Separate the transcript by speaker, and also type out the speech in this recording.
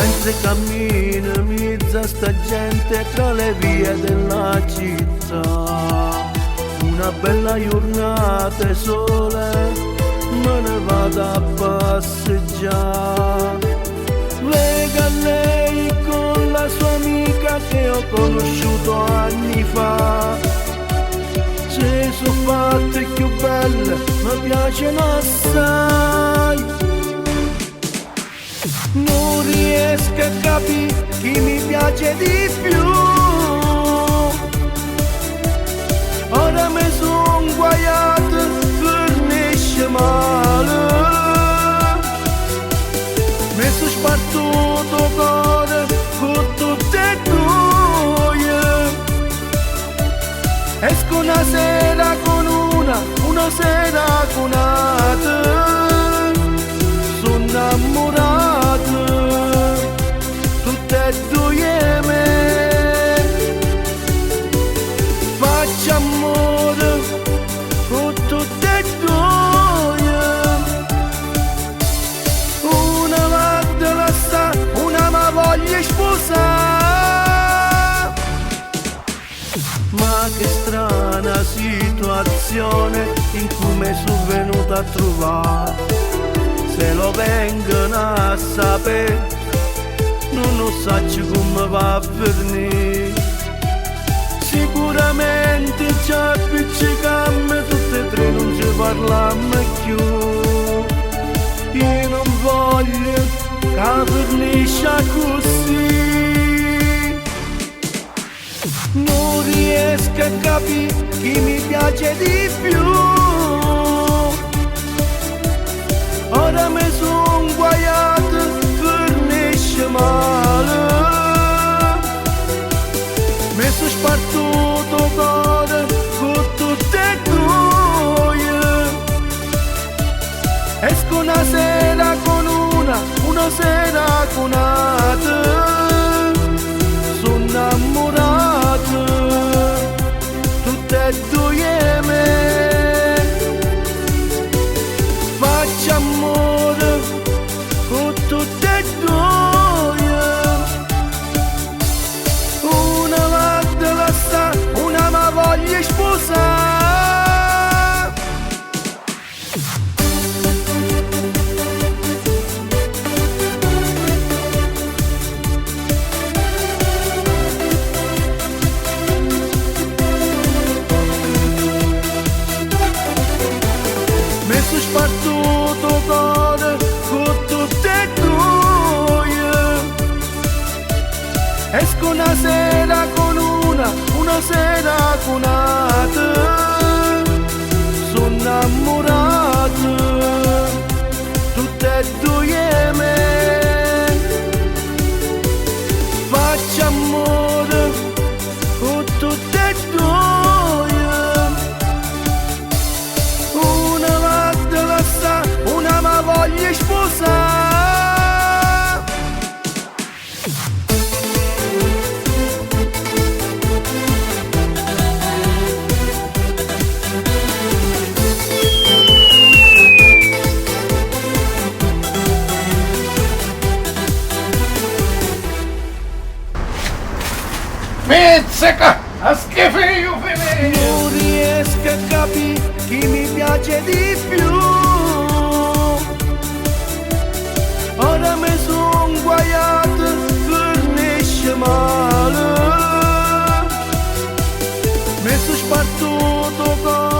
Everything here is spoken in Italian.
Speaker 1: mentre cammino in mezzo a sta gente tra le vie della città. Una bella giornata e sole, me ne vado a passeggiare. Lega lei con la sua amica che ho conosciuto anni fa. Se sono fatte più belle, mi piacciono assai. Non riesco a capire chi mi piace di più. Ora mi son guaiato, finisce male. Mi son spartuto cuore con tutte e due. Esco una sera con una sera con un'altra. Sono innamorato, tutte e due me. Faccio amore con tutte e due. Una va da lasciare, una ma voglio sposare. Ma che strana situazione in cui mi sono venuta a trovare. Se lo vengono a sapere, non lo so come va a finire. Sicuramente ci appiccichiamo tutte e tre, non ci parliamo più. Io non voglio che finisca così. Non riesco a capire chi mi piace di più. Ora mi son guaiato, finisce male. Mi son spartuto cuore con tutte e due. Esco una sera con una sera con un'altra. Sono innamorato, tutte e due me. Faccio amore con tutte e due. Una va da lasciare, una ma voglio sposare. Mi sono spartuto cuore con tutte e due. Esco una sera con una sera con un'altra. Sono innamorato, tutte e due me. Faccio amore con tutte e due. Una va da lasciare, una ma voglio sposare.
Speaker 2: Mizzica, a schifo io finito.
Speaker 1: Non riesco a capire chi mi piace di più. Ora mi son guaiato, finisce male. Mi son spartuto cuore